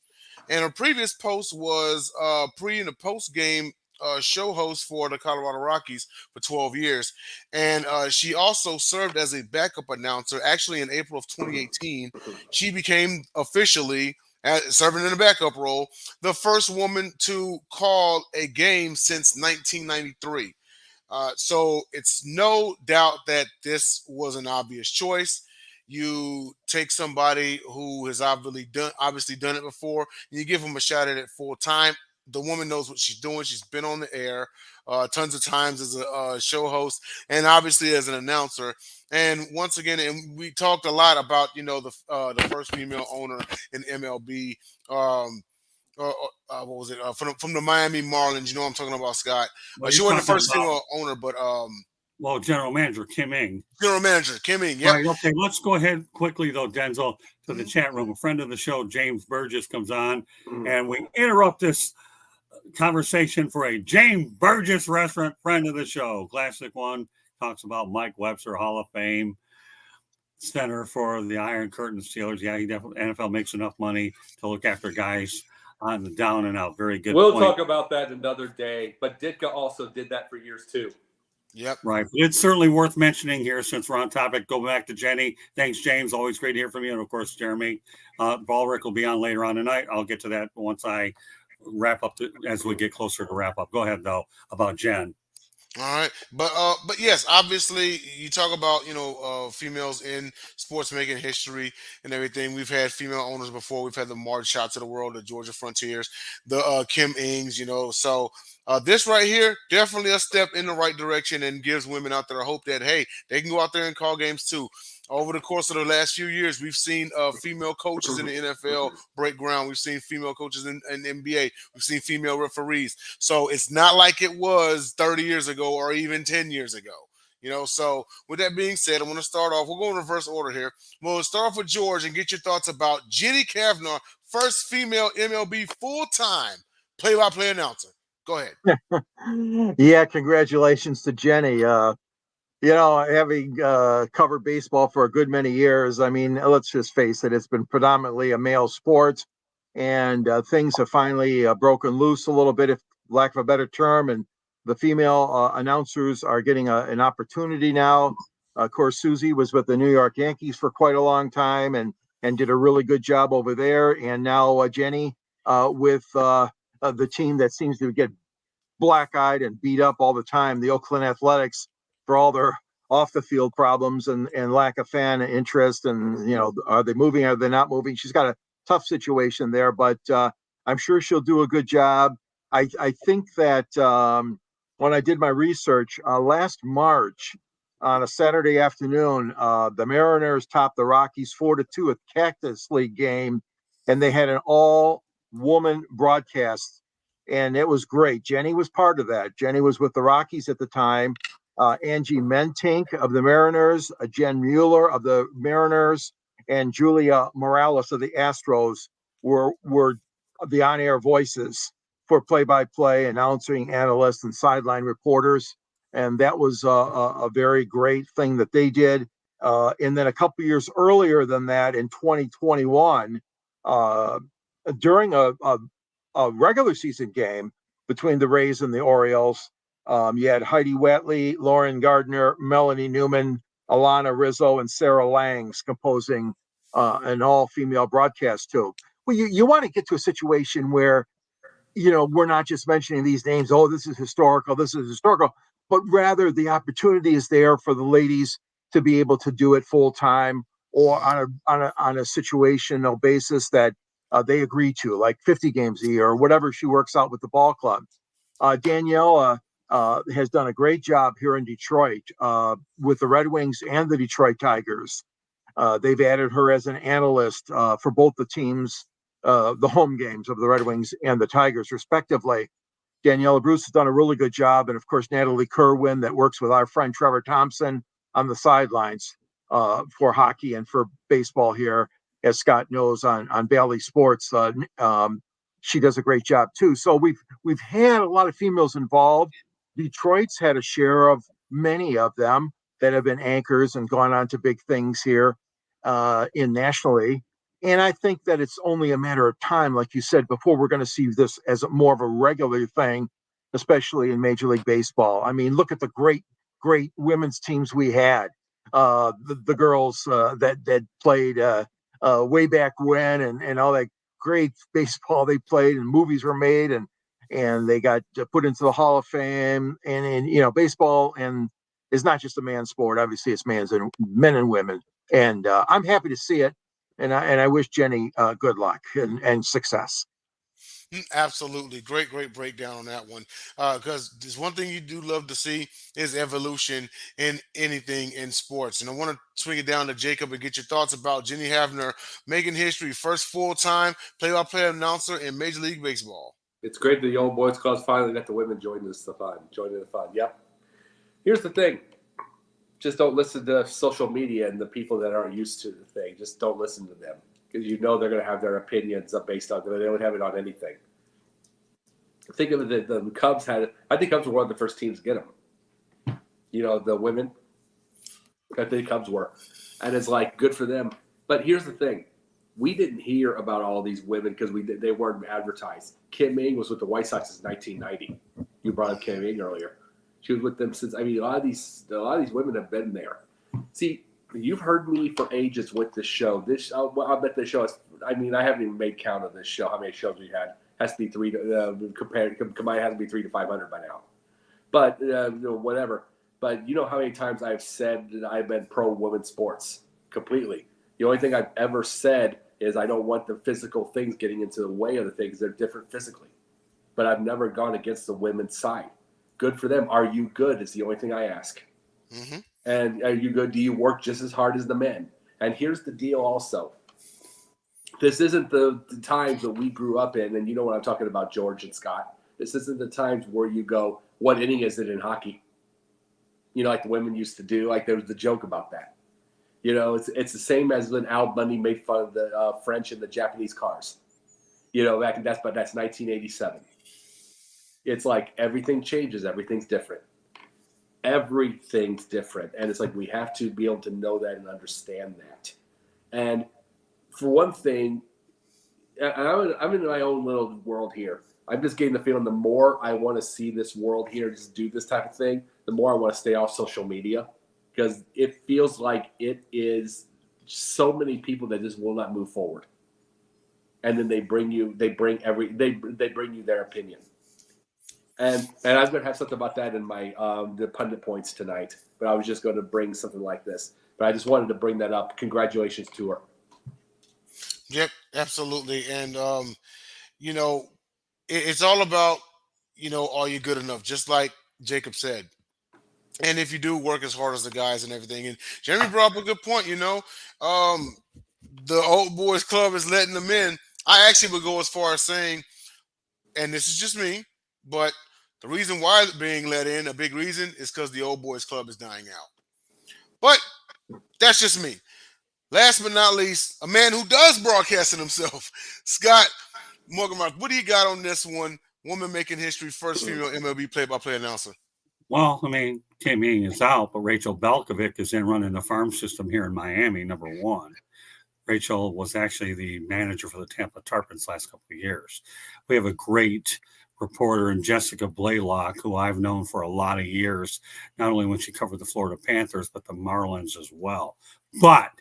and her previous post was pre and post game show host for the Colorado Rockies for 12 years, and she also served as a backup announcer. Actually, in April of 2018, she became officially, serving in a backup role, the first woman to call a game since 1993. So it's no doubt that this was an obvious choice. You take somebody who has obviously done it before, and you give them a shot at it full time. The woman knows what she's doing. She's been on the air tons of times as a show host, and obviously as an announcer. And once again, and we talked a lot about the first female owner in MLB. What was it from the Miami Marlins? You know what I'm talking about, Scott. Well, she wasn't the first female owner, but well, general manager Kim Ing. General manager Kim Ing. Yeah. Right. Okay. Let's go ahead quickly though, Denzel, to the chat room. A friend of the show, James Burgess, comes on, and we interrupt this conversation for a James Burgess restaurant friend of the show. Classic one, talks about Mike Webster, Hall of Fame center for the Iron Curtain Steelers. Yeah, he definitely, NFL makes enough money to look after guys on the down and out. Very good. We'll talk about that another day. But Ditka also did that for years too. Yep. Right. It's certainly worth mentioning here since we're on topic. Go back to Jenny. Thanks, James. Always great to hear from you. And of course, Jeremy. Ballrick will be on later on tonight. I'll get to that once I wrap up as we get closer to wrap up. Go ahead though about Jen. All right, but yes, obviously you talk about females in sports making history and everything. We've had female owners before. We've had the Marge Shots of the world, the Georgia Frontiers, the Kim Ings. So this right here definitely a step in the right direction and gives women out there a hope that hey, they can go out there and call games too. Over the course of the last few years, we've seen female coaches in the NFL break ground. We've seen female coaches in NBA. We've seen female referees. So it's not like it was 30 years ago or even 10 years ago. So with that being said, I'm going to start off. We'll go in reverse order here. We'll start off with George and get your thoughts about Jenny Cavnar, first female MLB full-time play-by-play announcer. Go ahead. Yeah, congratulations to Jenny. Having covered baseball for a good many years, I mean, let's just face it, it's been predominantly a male sport, and things have finally broken loose a little bit, if lack of a better term, and the female announcers are getting an opportunity now. Of course, Susie was with the New York Yankees for quite a long time and did a really good job over there. And now Jenny with the team that seems to get black-eyed and beat up all the time, the Oakland Athletics, for all their off the field problems and lack of fan interest. And, are they moving? Are they not moving? She's got a tough situation there, but I'm sure she'll do a good job. I think that when I did my research last March on a Saturday afternoon, the Mariners topped the Rockies 4-2 at Cactus League game, and they had an all-woman broadcast, and it was great. Jenny was part of that. Jenny was with the Rockies at the time. Angie Mentink of the Mariners, Jen Mueller of the Mariners, and Julia Morales of the Astros were the on-air voices for play-by-play, announcing, analysts, and sideline reporters. And that was a very great thing that they did. And then a couple years earlier than that, in 2021, during a regular season game between the Rays and the Orioles, you had Heidi Watley, Lauren Gardner, Melanie Newman, Alana Rizzo, and Sarah Langs composing an all-female broadcast too. Well, you want to get to a situation where, we're not just mentioning these names. Oh, this is historical. But rather the opportunity is there for the ladies to be able to do it full time or on a situational basis that they agree to, like 50 games a year or whatever she works out with the ball club. Danielle has done a great job here in Detroit with the Red Wings and the Detroit Tigers. They've added her as an analyst for both the teams, the home games of the Red Wings and the Tigers, respectively. Daniela Bruce has done a really good job. And of course, Natalie Kerwin, that works with our friend Trevor Thompson on the sidelines for hockey and for baseball here, as Scott knows, on Bally Sports. She does a great job too. So we've had a lot of females involved. Detroit's had a share of many of them that have been anchors and gone on to big things here in nationally. And I think that it's only a matter of time, like you said before, we're going to see this as more of a regular thing, especially in Major League Baseball. I mean, look at the great women's teams we had. The girls that played way back when, and all that great baseball they played, and movies were made, and they got put into the Hall of Fame. And baseball is not just a man's sport. Obviously, it's men and women. And I'm happy to see it. And I wish Jenny good luck and success. Absolutely. Great breakdown on that one. Because there's one thing you do love to see is evolution in anything in sports. And I want to swing it down to Jacob and get your thoughts about Jenny Havner making history, first full-time play-by-play announcer in Major League Baseball. It's great that the old boys clubs finally let the women join the fun. Yep. Here's the thing. Just don't listen to social media and the people that aren't used to the thing. Just don't listen to them, because they're going to have their opinions based on, they would have it on anything. Think of it, the Cubs I think Cubs were one of the first teams to get them. The women, I think Cubs were. And it's like, good for them. But here's the thing. We didn't hear about all these women because they weren't advertised. Kim Ng was with the White Sox since 1990. You brought up Kim Ng earlier. She was with them since. I mean, a lot of these women have been there. See, you've heard me for ages with this show. I bet this show is. I mean, I haven't even made count of this show. How many shows we had? Has to be combined has to be 300 to 500 by now. But whatever. But you know how many times I've said that I've been pro women's sports completely. The only thing I've ever said is I don't want the physical things getting into the way of the things. They're different physically. But I've never gone against the women's side. Good for them. Are you good is the only thing I ask. Mm-hmm. And are you good? Do you work just as hard as the men? And here's the deal also. This isn't the times that we grew up in, and you know what I'm talking about, George and Scott. This isn't the times where you go, what inning is it in hockey? Like the women used to do. Like there was the joke about that. It's the same as when Al Bundy made fun of the French and the Japanese cars. That's 1987. It's like everything changes. Everything's different. Everything's different. And it's like we have to be able to know that and understand that. And for one thing, I'm in my own little world here. I'm just getting the feeling the more I want to see this world here, just do this type of thing, the more I want to stay off social media. because it feels like it is so many people that just will not move forward. And then they bring you their opinion. And I'm going to have something about that in my the pundit points tonight. But I was just going to bring something like this. But I just wanted to bring that up. Congratulations to her. Yep, absolutely. And it's all about, are you good enough? Just like Jacob said. And if you do work as hard as the guys and everything. And Jeremy brought up a good point, the old boys club is letting them in. I actually would go as far as saying, and this is just me, but the reason why it's being let in, a big reason, is because the old boys club is dying out. But that's just me. Last but not least, a man who does broadcasting himself, Scott Morgan. What do you got on this one? Woman making history, first female MLB play-by-play announcer. Well, I mean, Kim Ing is out, but Rachel Belkovic is in running the farm system here in Miami, number one. Rachel was actually the manager for the Tampa Tarpons last couple of years. We have a great reporter in Jessica Blaylock, who I've known for a lot of years, not only when she covered the Florida Panthers, but the Marlins as well. But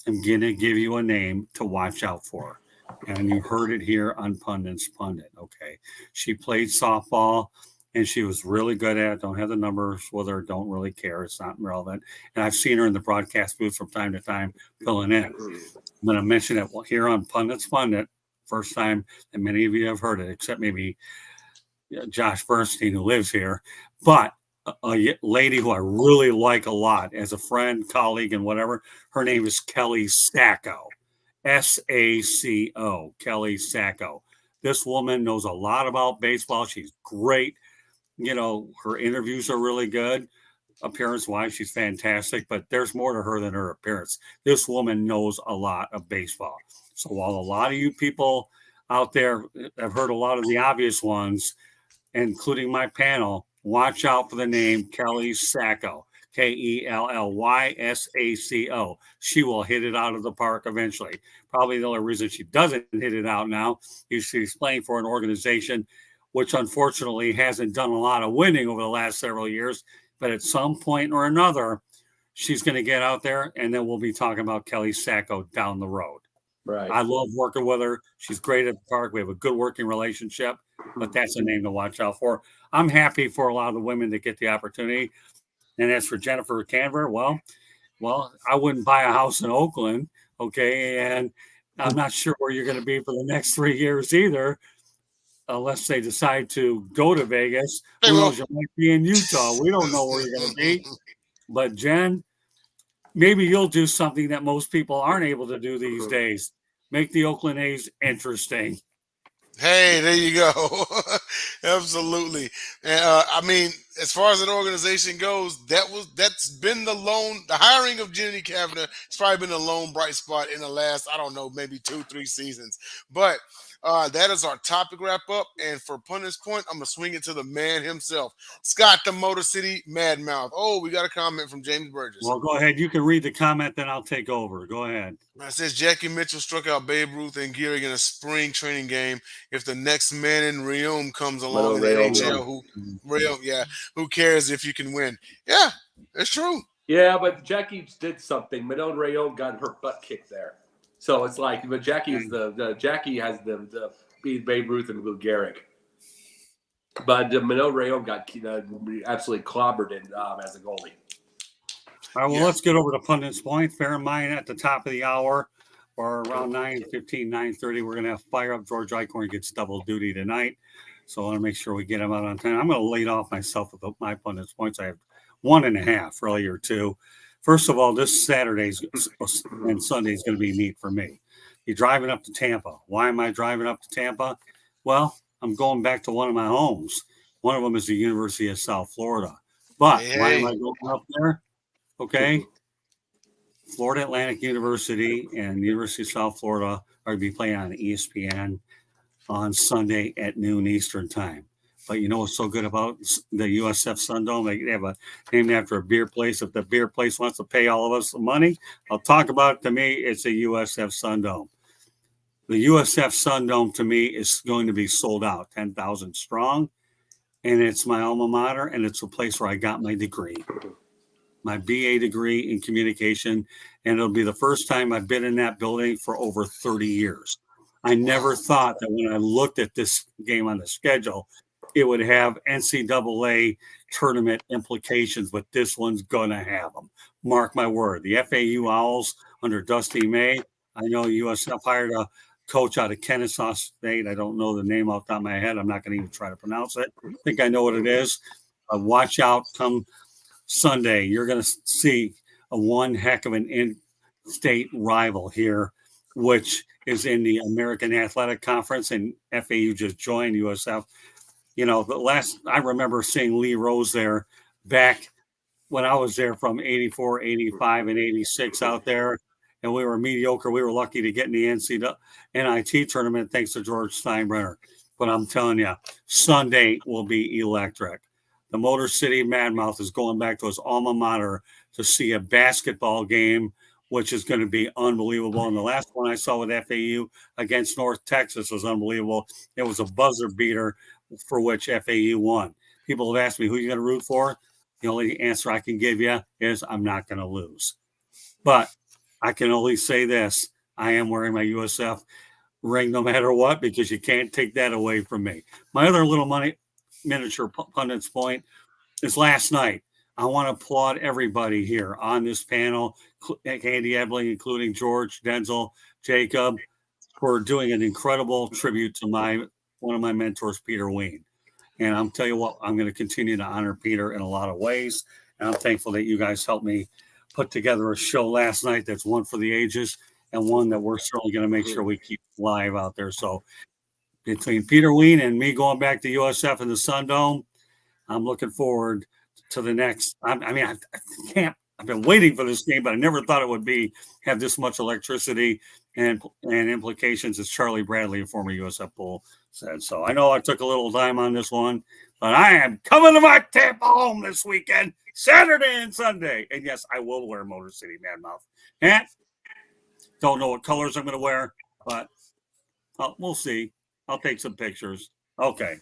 I'm going to give you a name to watch out for. And you heard it here on Pundits Pundit, okay? She played softball, and she was really good at it. Don't have the numbers with her, don't really care. It's not relevant. And I've seen her in the broadcast booth from time to time filling in. I'm going to mention it here on Pundits Pundit, first time that many of you have heard it, except maybe Josh Bernstein, who lives here. But a lady who I really like a lot as a friend, colleague, and whatever, her name is Kelly Sacco. S-A-C-O, Kelly Sacco. This woman knows a lot about baseball. She's great. Her interviews are really good. Appearance-wise, she's fantastic, but there's more to her than her appearance. This woman knows a lot of baseball. So while a lot of you people out there have heard a lot of the obvious ones, including my panel, watch out for the name Kelly Sacco, Kellysacco. She will hit it out of the park eventually. Probably the only reason she doesn't hit it out now is she's playing for an organization which unfortunately hasn't done a lot of winning over the last several years. But at some point or another, she's going to get out there, and then we'll be talking about Kelly Sacco down the road. Right. I love working with her. She's great at the park. We have a good working relationship, but that's a name to watch out for. I'm happy for a lot of the women that get the opportunity. And as for Jennifer Cavnar, well, I wouldn't buy a house in Oakland, okay? And I'm not sure where you're going to be for the next 3 years either, unless they decide to go to Vegas. Who knows? You might be in Utah. We don't know where you're going to be. But Jen, maybe you'll do something that most people aren't able to do these days. Make the Oakland A's interesting. Hey, there you go. Absolutely. And I mean, as far as an organization goes, that's been the hiring of Jenny Cavnar. It's probably been a lone bright spot in the last, I don't know, maybe 2-3 seasons. But that is our topic wrap up. And for Pundit's Point, I'm going to swing it to the man himself, Scott the Motor City Madmouth. Oh, we got a comment from James Burgess. Well, go ahead. You can read the comment, then I'll take over. Go ahead. It says Jackie Mitchell struck out Babe Ruth and Gehrig in a spring training game. If the next man in Realm comes along in the NHL, who cares if you can win? Yeah, it's true. Yeah, but Jackie did something. Manon Rayon got her butt kicked there. So it's like, but Jackie is Jackie has the Babe Ruth and Lou Gehrig. But Manon Rayon got absolutely clobbered as a goalie. All right, well, let's get over to Pundit's Point. Bear in mind, at the top of the hour, or around 9:15, 9:30, we're going to have Fire Up. George Eichhorn gets double duty tonight. So I want to make sure we get him out on time. I'm going to lead off myself with my Pundit's Points. I have 1.5, really, or 2. First of all, this Saturday and Sunday is going to be neat for me. You're driving up to Tampa. Why am I driving up to Tampa? Well, I'm going back to one of my homes. One of them is the University of South Florida. But why am I going up there? Okay. Florida Atlantic University and the University of South Florida are going to be playing on ESPN on Sunday at noon Eastern time. But you know what's so good about the USF Sundome? They have a named after a beer place. If the beer place wants to pay all of us the money, I'll talk about it. To me, it's a USF Sundome. The USF Sundome, to me, is going to be sold out, 10,000 strong. And it's my alma mater, and it's a place where I got my degree. my BA degree in communication, and it'll be the first time I've been in that building for over 30 years. I never thought that when I looked at this game on the schedule, it would have NCAA tournament implications, but this one's going to have them. Mark my word. The FAU Owls under Dusty May, I know USF hired a coach out of Kennesaw State. I don't know the name off the top of my head. I'm not going to even try to pronounce it. I think I know what it is. Watch out come Sunday. You're going to see a one heck of an in-state rival here, which is in the American Athletic Conference, and FAU just joined USF. You know, the last I remember seeing Lee Rose there back when I was there from 84, 85, and 86 out there, and we were mediocre. We were lucky to get in the NIT tournament thanks to George Steinbrenner. But I'm telling you, Sunday will be electric. The Motor City Madmouth is going back to his alma mater to see a basketball game, which is going to be unbelievable. And the last one I saw with FAU against North Texas was unbelievable. It was a buzzer beater for which FAU won. People have asked me, who are you going to root for? The only answer I can give you is I'm not going to lose. But I can only say this. I am wearing my USF ring no matter what, because you can't take that away from me. My other little miniature pundits point is last night. I want to applaud everybody here on this panel, Candy Ebling, including George, Denzel, Jacob, for doing an incredible tribute to one of my mentors, Peter Ween. And I'm tell you what, I'm going to continue to honor Peter in a lot of ways. And I'm thankful that you guys helped me put together a show last night that's one for the ages and one that we're certainly going to make sure we keep live out there. So between Peter Ween and me going back to USF and the Sun Dome, I'm looking forward to the next. I can't. I've been waiting for this game, but I never thought it would have this much electricity and implications, as Charlie Bradley, a former USF Bull, said. So I know I took a little time on this one, but I am coming to my Tampa home this weekend, Saturday and Sunday. And yes, I will wear Motor City Madmouth. And don't know what colors I'm going to wear, but we'll see. I'll take some pictures. Okay.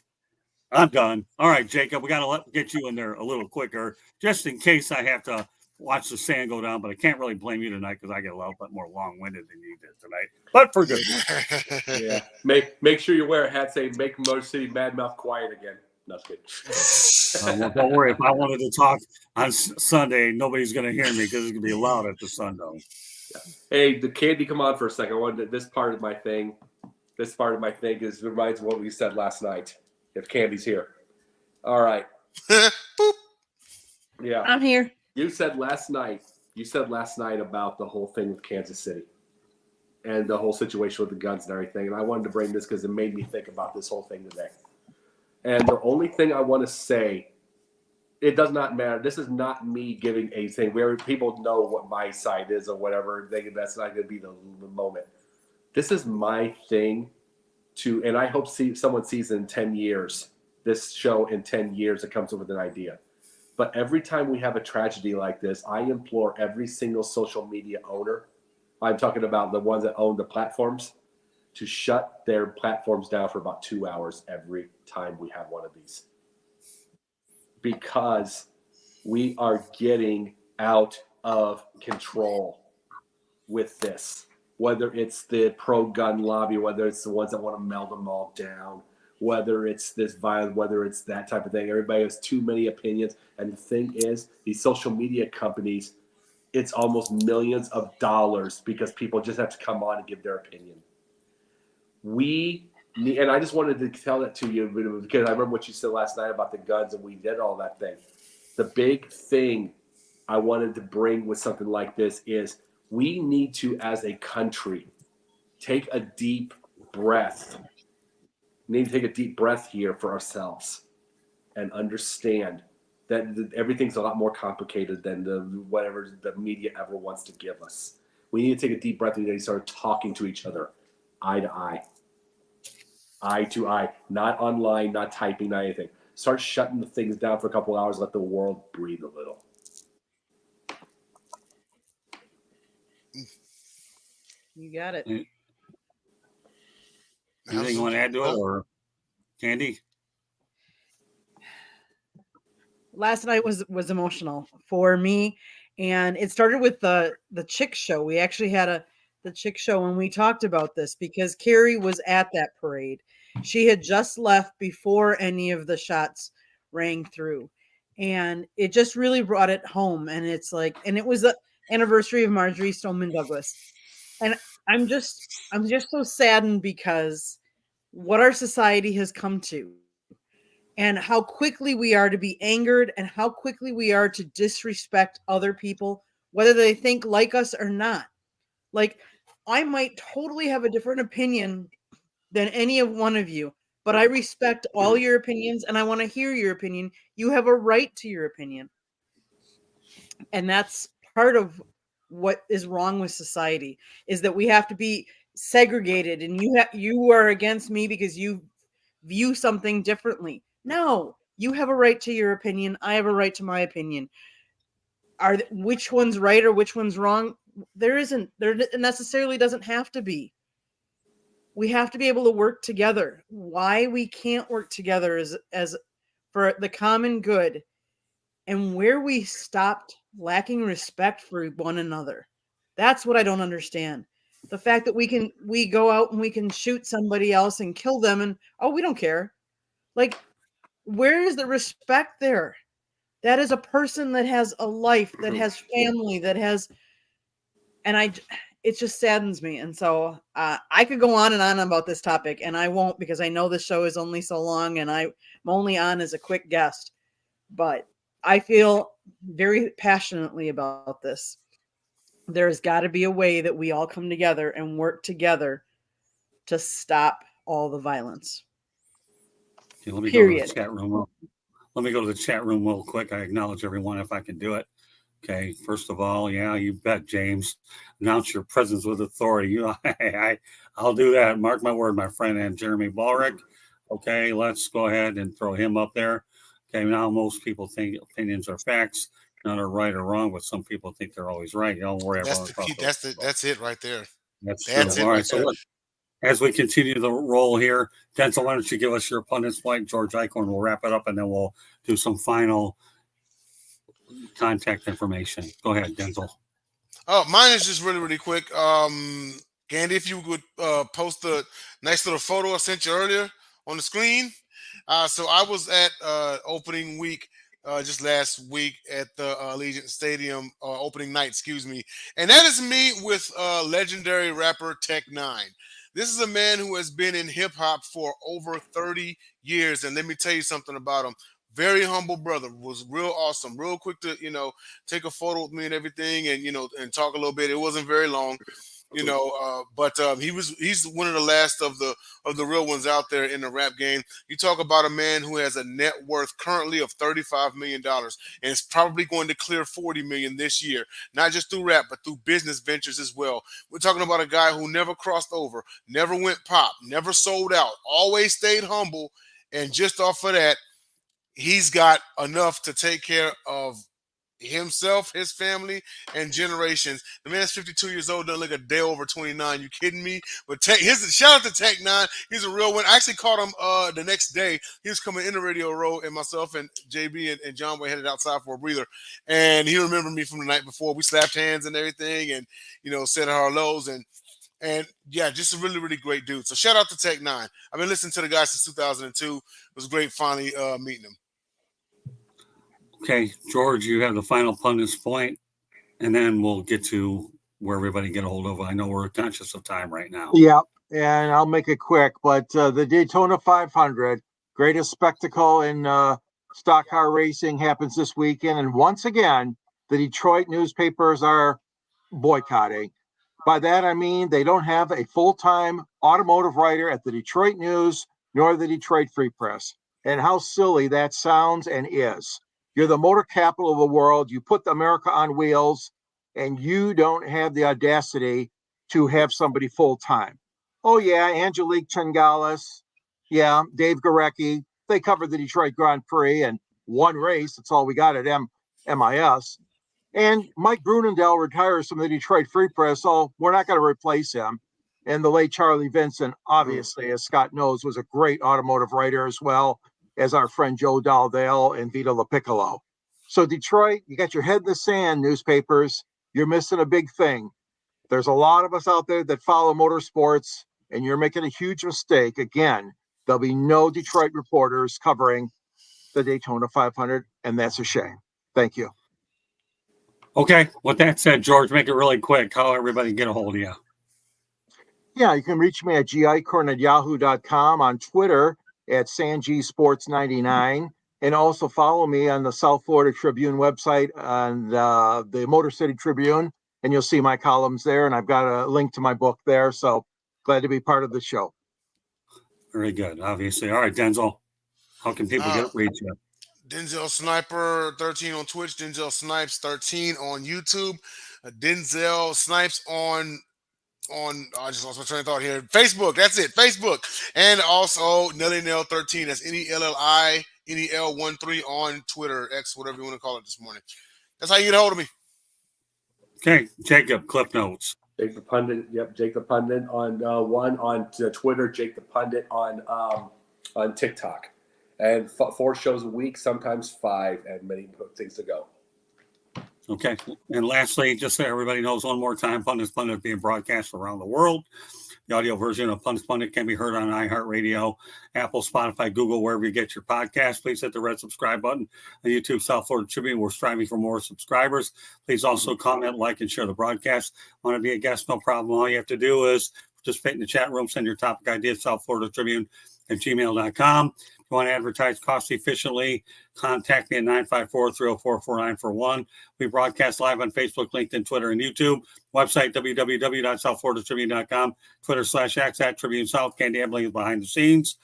I'm done. All right, Jacob, we got to get you in there a little quicker, just in case I have to watch the sand go down. But I can't really blame you tonight because I get a little bit more long-winded than you did tonight. But for good. Yeah. Make sure you wear a hat saying "Make Motor City Madmouth quiet again." No, kidding. Well, don't worry. If I wanted to talk on Sunday, nobody's going to hear me because it's going to be loud at the Sun Dome. Yeah. Hey, the Candy, come on for a second. I wanted this part of my thing. This part of my thing reminds of what we said last night. If Candy's here. All right. Boop. Yeah. I'm here. You said last night about the whole thing with Kansas City and the whole situation with the guns and everything. And I wanted to bring this because it made me think about this whole thing today. And the only thing I want to say, it does not matter. This is not me giving a thing where people know what my side is or whatever. That's not going to be the moment. This is my thing. And I hope someone sees in 10 years, this show in 10 years, it comes up with an idea. But every time we have a tragedy like this, I implore every single social media owner, I'm talking about the ones that own the platforms, to shut their platforms down for about 2 hours every time we have one of these. Because we are getting out of control with this. Whether it's the pro-gun lobby, whether it's the ones that want to melt them all down, whether it's this violence, whether it's that type of thing. Everybody has too many opinions. And the thing is, these social media companies, it's almost millions of dollars because people just have to come on and give their opinion. And I just wanted to tell that to you because I remember what you said last night about the guns and we did all that thing. The big thing I wanted to bring with something like this is we need to, as a country, take a deep breath. We need to take a deep breath here for ourselves and understand that everything's a lot more complicated than whatever the media ever wants to give us. We need to take a deep breath and start talking to each other, eye to eye, not online, not typing, not anything. Start shutting the things down for a couple hours, let the world breathe a little. You got it. Anything you want to add to it, or Candy? last night was emotional for me, and it started with the chick show. We actually had the chick show, and we talked about this because Carrie was at that parade. She had just left before any of the shots rang through, and it just really brought it home. And it's like, and it was the anniversary of Marjorie Stoneman Douglas, and I'm just I'm just so saddened because what our society has come to and how quickly we are to be angered and how quickly we are to disrespect other people, whether they think like us or not. Like, I might totally have a different opinion than any of one of you, but I respect all your opinions and I want to hear your opinion. You have a right to your opinion. And that's part of what is wrong with society is that we have to be segregated and you are against me because you view something differently. No, you have a right to your opinion. I have a right to my opinion. Which one's right or which one's wrong? There isn't. There necessarily doesn't have to be. We have to be able to work together. Why we can't work together is as for the common good and where we stopped lacking respect for one another. That's what I don't understand. The fact that we go out and we can shoot somebody else and kill them and oh, we don't care. Like, where is the respect there? That is a person that has a life, that has family, that has, and it just saddens me. And so I could go on and on about this topic, and I won't because I know the show is only so long, and I'm only on as a quick guest. But I feel very passionately about this. There's got to be a way that we all come together and work together to stop all the violence. Okay, let me Period. go to the chat room. Let me go to the chat room real quick. I acknowledge everyone if I can do it. Okay, first of all, yeah, you bet, James. Announce your presence with authority. You know, I'll do that. Mark my word, my friend. And Jeremy Ballrick. Okay, let's go ahead and throw him up there. Okay, now most people think opinions are facts. None are right or wrong, but some people think they're always right. You don't worry That's about the it. key. That's it right there. That's That's true. it All right right, so there. look, as we continue the roll here, Denzel, why don't you give us your pundits point, George Eichhorn, we'll wrap it up, and then we'll do some final contact information. Go ahead, Denzel. Oh, mine is just really, really quick. Candy, if you would post the nice little photo I sent you earlier on the screen. So I was at opening week just last week at the Allegiant Stadium opening night, excuse me. And that is me with legendary rapper Tech-9. This is a man who has been in hip hop for over 30 years. And let me tell you something about him. Very humble brother, was real awesome, real quick to, take a photo with me and everything and, and talk a little bit. It wasn't very long. But he's one of the last of the real ones out there in the rap game. You talk about a man who has a net worth currently of $35 million and is probably going to clear $40 million this year, not just through rap, but through business ventures as well. We're talking about a guy who never crossed over, never went pop, never sold out, always stayed humble. And just off of that, he's got enough to take care of himself, his family, and generations. The man's 52 years old, doesn't look a day over 29. You kidding me? But shout out to Tech-9. He's a real one. I actually caught him the next day. He was coming in the radio row, and myself and JB and John Boy headed outside for a breather. And he remembered me from the night before. We slapped hands and everything, and said our hellos and yeah, just a really, really great dude. So shout out to Tech-9. I've been listening to the guy since 2002. It was great finally meeting him. Okay, George, you have the final pundits point, and then we'll get to where everybody get a hold of. I know we're conscious of time right now. Yeah, and I'll make it quick, but the Daytona 500, greatest spectacle in stock car racing, happens this weekend. And once again, the Detroit newspapers are boycotting. By that, I mean they don't have a full-time automotive writer at the Detroit News nor the Detroit Free Press. And how silly that sounds and is. You're the motor capital of the world. You put America on wheels, and you don't have the audacity to have somebody full-time. Oh, yeah, Angelique Changales. Yeah, Dave Gorecki. They covered the Detroit Grand Prix and one race. That's all we got at MIS. And Mike Brunendale retires from the Detroit Free Press, so we're not going to replace him. And the late Charlie Vincent, obviously, as Scott knows, was a great automotive writer as well. as our friend Joe Daldale and Vito LaPiccolo. So Detroit, you got your head in the sand, newspapers. You're missing a big thing. There's a lot of us out there that follow motorsports, and you're making a huge mistake. Again, there'll be no Detroit reporters covering the Daytona 500, and that's a shame. Thank you. Okay. With that said, George, make it really quick. How everybody get a hold of you? Yeah, you can reach me at gicorn@yahoo.com, on Twitter at SanGSports99, and also follow me on the South Florida Tribune website on the Motor City Tribune, and you'll see my columns there, and I've got a link to my book there, so glad to be part of the show. Very good, obviously. All right, Denzel, how can people reach you? Denzel Sniper 13 on Twitch, Denzel Snipes 13 on YouTube, Denzel Snipes on I just lost my train of thought here. Facebook, that's it, Facebook. And also Nelly Nell 13, that's NELLI, NEL13 on Twitter, X, whatever you want to call it this morning. That's how you get a hold of me. Okay, Jacob, Cliff Notes. Jake the Pundit, yep, Jake the Pundit on on Twitter, Jake the Pundit on TikTok. And 4 shows a week, sometimes 5, and many things to go. Okay. And lastly, just so everybody knows one more time, Pundits Pundit being broadcast around the world. The audio version of Pundits Pundit can be heard on iHeartRadio, Apple, Spotify, Google, wherever you get your podcast. Please hit the red subscribe button on YouTube, South Florida Tribune. We're striving for more subscribers. Please also comment, like, and share the broadcast. Want to be a guest? No problem. All you have to do is participate in the chat room, send your topic ideas, South Florida Tribune at gmail.com. If you want to advertise cost efficiently, contact me at 954-304-4941. We broadcast live on Facebook, LinkedIn, Twitter, and YouTube. Website, www.southfloridatribune.com. Twitter/X @Tribune South. Candy Ebling is behind the scenes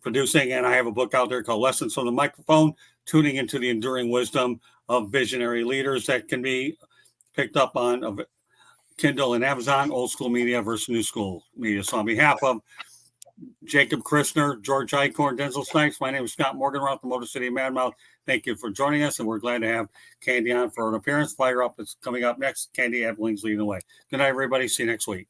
producing, and I have a book out there called Lessons from the Microphone, Tuning into the Enduring Wisdom of Visionary Leaders, that can be picked up on Kindle and Amazon, old school media versus new school media. So on behalf of Jacob Christner, George Eichhorn, Denzel Snipes, my name is Scott Morganroth, the Motor City Madmouth. Thank you for joining us, and we're glad to have Candy on for an appearance. Fire Up is coming up next. Candy Ebling's leading the way. Good night, everybody. See you next week.